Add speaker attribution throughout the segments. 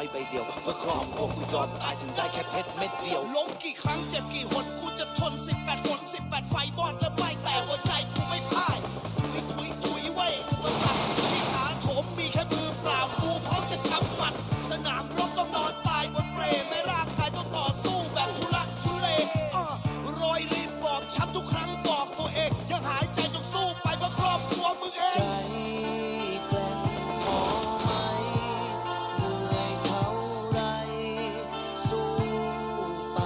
Speaker 1: อยใบเดียวเพื่อครอบครัวกูยอมตายถึงได้แค่เพชรเม็ดเดียว
Speaker 2: ล้มกี่ครั้งเจ็บกี่หนกูจะทน18 ฝน 18 ไฟบอดและไม่แต่หัวใจกูไม่พ่ายถุยไว้อุปสรรคที่หาโถมมีแค่มือเปล่ากูพร้อมจะกำหมัดสนามรบต้องนอนตายบนเปรย์ไม่ร่างกายต้องต่อสู้แบบทุลักทุเลรอยรีบบอบช้ำทุกครั้งบอกตัวเองยังหายใจต้องสู้ไปเพื่อครอบครัวมึงเอง
Speaker 1: ใจแกล้งพอไหมเหนื่อยเท่าไรสู้ไป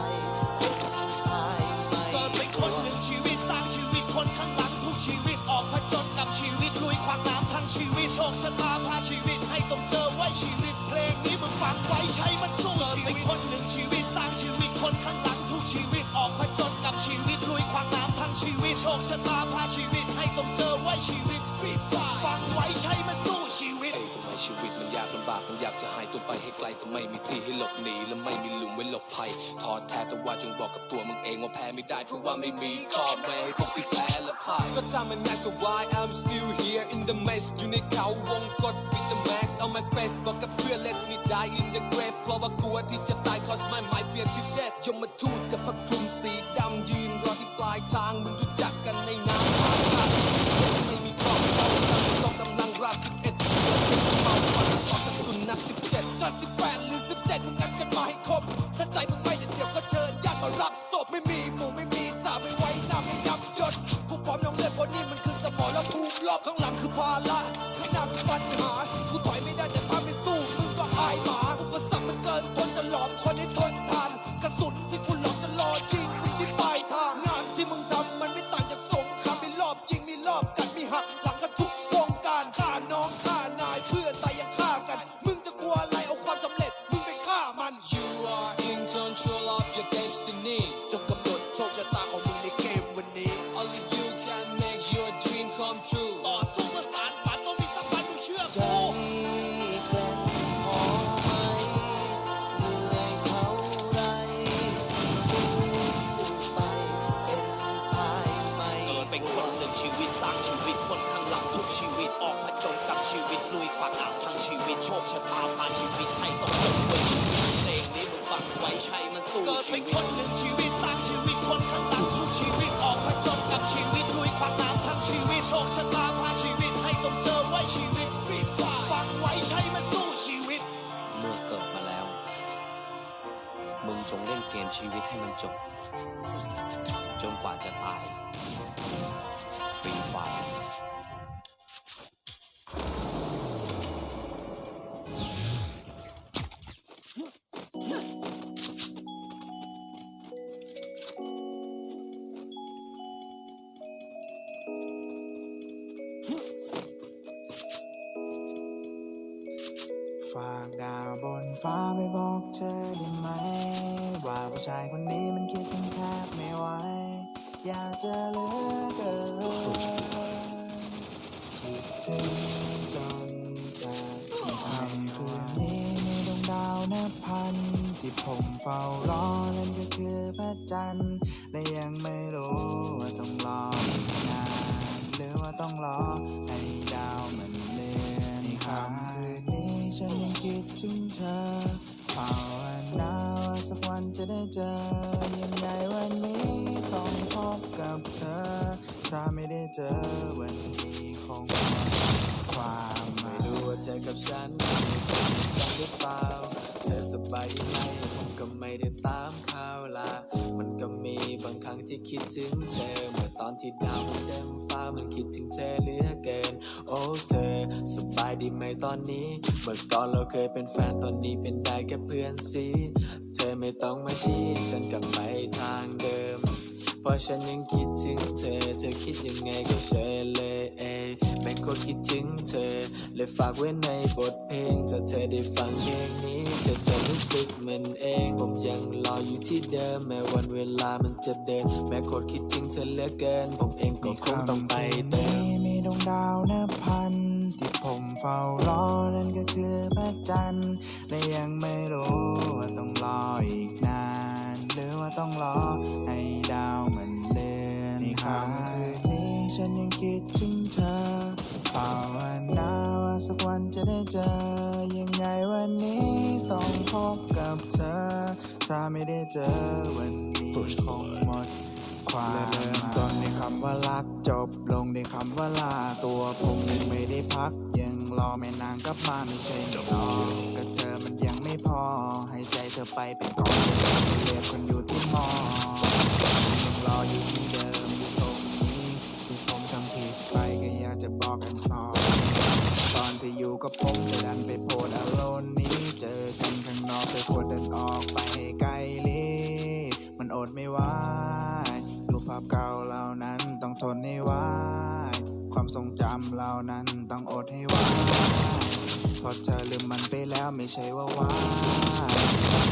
Speaker 1: ตายไป
Speaker 2: เกิดเป็นคนหนึ่งชีวิตสร้างชีวิตคนข้างหลังทุกชีวิตออกผจญกับชีวิตลุยขวางน้ำทั้งชีวิตโชคชะตาพาชีวิตให้ต้องเจอไว้ชีวิตเพลงนี้มึงฟังไว้ใช้มันสู้ชีวิตเป็นคนหนึ่งชีวิตสร้างชีวิตคนข้างหลังทุกชีวิตออกผจญกับชีวิตลุยขวางน้ำทั้งชีวิตโชคชะตาพาชีวิตให้ต้องเจอไว้ชีวิตฟังไว้ใช้มันสู้ชีวิต
Speaker 1: ทำไมชีวิตมันยากลำบากมันอยากจะหายตัวไปให้ไกลแต่ไม่มีที่ให้หลบหนีและไม่มีหลุมไว้หลบภัยท้อแท้แต่ว่าจงบอกกับตัวมึงเองว่าแพ้ไม่ได้เพราะว่าไม่มีข้อแม้ให้พวกที่แพ้และพ่ายก็ทำมันง่ายso why I'm still here in the mess อยู่ในเขาวงกฏ with the mask on my face บอกกับเพื่อน let me die in the grave เพราะว่ากลัวที่จะตาย cause my mind fear to death ยมทูตกับผ้าคลุมสีดำยืนรอที่ปลายทางมึงรู้จักกันในน้ำไม่มีครอบครัวต้องกำลังรา11เมาฟันออกกระสุนนัด17จัด18หรือ17มึงงัดกันมาให้ครบถ้าใจมึงไม่เด็ดเดี่ยวก็เชิญญาติมารับศพไม่มีหมู่ไม่มีสาวไม่ไว้หน้าไม่ยับยศกูพร้อมน้องเลือดเพราะนี่มันคือสมรภูมิรอบข้างหลังคือภาระข้างหน้าคือปัญหากูถอยไม่ได้แต่ถ้าไม่สู้มึงก็อายหมาอุปสรรคมันเกินทนจะหลอมคนให้ทนทานกระสุนที่กูหลอกจะรอยิงมึงที่ปลายทางงานที่มึงทำมันไม่ต่างจากสงครามมีรอบยิงมีรอบกัดมีหักหลังกันทุกวงการฆ่าน้องฆ่านายเพื่อตายยังฆ่ากันมึงจะกลัวอะไรเอาความสำเร็จมึงไปฆ่ามัน You are in control of your destiny จงกำหนดโชคชะตาของมึงในเกมวันนี้ Only you can make your dream come true
Speaker 2: ต่อสู้เพื่อสานฝันต้องมีสักวันมึงเชื่อกู
Speaker 1: แกล้งพอไหมเหนื่อยเท่าไรสู้ไปเป็นตายไป
Speaker 2: เกิดเป็นคนหนึ่งชีวิตสร้างชีวิตคนข้างหลังทุกชีวิตออกผจญกับชีวิตลุยขวางน้ำทั้งชีวิตโชคชะตาพาชีวิตให้ต้องเจอด้วยชีวิตเพลงนี้มึงฟังไว้ใช้มันสู้เกิดเป็นคนหนึ่งชีวิตสร้างชีวิตคนข้างหลังทุกชีวิตออกผจญกับชีวิตลุยขวางน้ำทั้งชีวิตโชคชะตาพาชีวิตให้ต้องเจอไว้ชีวิตฟังไว้ใช้มันสู้ชีวิต
Speaker 1: เมื่อเกิดมาแล้วมึงจงเล่นเกมชีวิตให้มันจบจนกว่าจะตายฟรีไฟร์
Speaker 3: ฝากดาวบนฟ้าไปบอกเธอได้ไหมว่าผู้ชายคนนี้มันคิดถึงแทบไม่ไหวอยากจะเหลือเกินคิดถึงจนจะไม่ทำคืนนี้มีดวงดาวนับพันที่ผมเฝ้ารอนั่นก็คือพระจันทร์และยังไม่รู้ว่าต้องรออีกนานหรือว่าต้องรอให้ดาวมันเลื่อนในค่ำคืนนี้ฉันยังคิดถึงเธอภาวนาว่าสักวันจะได้เจอยังไงวันนี้ต้องพบกับเธอถ้าไม่ได้เจอวันนี้คงความไม่รู้ว่าเธอกับฉันมีสิ่งกันหรือเปล่าเธอสบายดีไหมผมก็ไม่ได้ตามข่าวล่ะมันก็มีบางครั้งที่คิดถึงเธอเมื่อตอนที่ดาวมันเต็มฟ้ามันคิดถึงเธอเหลือเกินโอ้เธอสบายดีไหมตอนนี้เมื่อก่อนเราเคยเป็นแฟนตอนนี้เป็นได้แค่เพื่อนสิเธอไม่ต้องมาชี้ฉันกลับไปทางเดิมเพราะฉันยังคิดถึงเธอเธอคิดยังไงก็เชิญเลยแม่งโคตรคิดถึงเธอเลยฝากไว้ในบทเพลงถ้าเธอได้ฟังเพลงนี้เธอจะรู้สึกเหมือนเองผมยังรออยู่ที่เดิมแม้วันเวลามันจะเดินแม่โคตรคิดถึงเธอเหลือเกินผมเองก็คงต้องไปเติมมีดวงดาวนับพันที่ผมเฝ้ารอนั่นก็คือพระจันทร์และยังไม่รู้ว่าต้องรออีกนานหรือว่าต้องรอให้ดาวมันเลื่อนในค่ำคืนนี้ฉันยังคิดถึงเธอภาวนาว่าสักวันจะได้เจอยังไง ไงวันนี้ต้องพบกับเธอ ถ้าไม่ได้เจอวันนี้คงหมดความและเริ่มต้นในคำว่ารักจบลงในคำว่าลาตัวผมยังไม่ได้พักยังรอแม่นางกลับมาไม่ใช่ไม่รอก็เธอมันยังไม่พอให้ใจเธอไปเป็นกองเรียกคนอยู่ที่มอยังรออยู่ที่เดิมอยู่ตรงนี้ที่ผมทำผิดไปก็อยากจะบอกกันสองตอนที่อยู่กับผมเธอดันไปโพสต์อารมณ์นี้เจอกันข้างนอกเธอควรเดินออกไปให้ไกลลิมันอดไม่ไหวดูภาพเก่าเหล่านั้นต้องทนให้ไหวความทรงจำเหล่านั้นต้องอดให้ไหวเพราะเธอลืมมันไปแล้วไม่ใช่ว่าว่า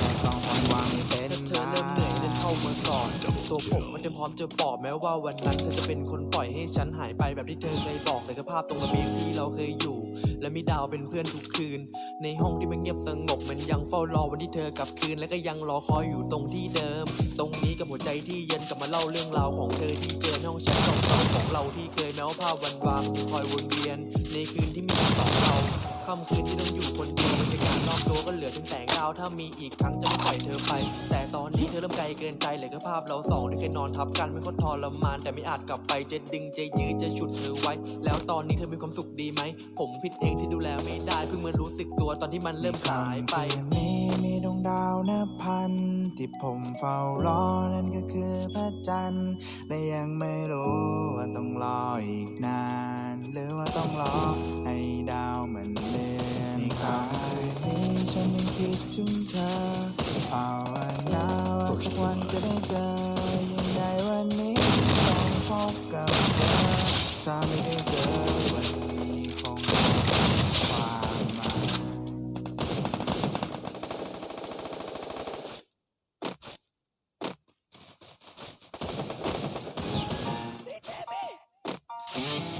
Speaker 3: แต่ต้องวางไม่เป็น
Speaker 4: ถ้าเธอเริ่มเหนื่อยเดินเข้ามาก่อนตัวผมก็เตรียมพร้อมจะปลอบแม้ว่าวันนั้นเธอจะเป็นคนปล่อยให้ฉันหายไปแบบที่เธอเคยบอกแต่ก็ภาพตรงระเบียงที่เราเคยอยู่และมีดาวเป็นเพื่อนทุกคืนในห้องที่มันเงียบสงบมันยังเฝ้ารอวันที่เธอกลับคืนและก็ยังรอคอยอยู่ตรงที่เดิมตรงนี้กับหัวใจที่เย็นกลับมาเล่าเรื่องราวของเธอที่เจอในห้องแชทเก่าๆของเราที่เคยแม้ว่าภาพวันวางคอยวนเวียนในคืนที่มีสองเราค่ำคืนที่ต้องอยู่คนเดียวบรรยากาศรอบตัวก็เหลือเพียงแสงดาวถ้ามีอีกครั้งจะไม่ปล่อยเธอไปแต่ตอนนี้เธอเริ่มไกลเกินใจเหลือแค่ภาพเราสองที่เคยนอนทับกันไม่ค่อยทรมานแต่ไม่อาจกลับไปจะดึงจะยื้อจะฉุดเธอไว้แล้วตอนนี้เธอมีความสุขดีไหมผมผิดเองที่ดูแลไม่ได้เพิ่งมารู้สึกตัวตอนที่มันเริ่มหายไป
Speaker 3: คืนนี้มีดวงดาวนับพันที่ผมเฝ้ารอนั่นก็คือพระจันทร์และยังไม่รู้ว่าต้องรออีกนานหรือว่าต้องรอให้ดาวมันเลือนในค่ำคืนนี้ฉันยังคิดถึงเธอภาวนาว่าสักวันจะได้เจอยังไงวันนี้ต้องพบกับเธอถ้าไม่ได้เจอวันนี้คงหมดความหมาย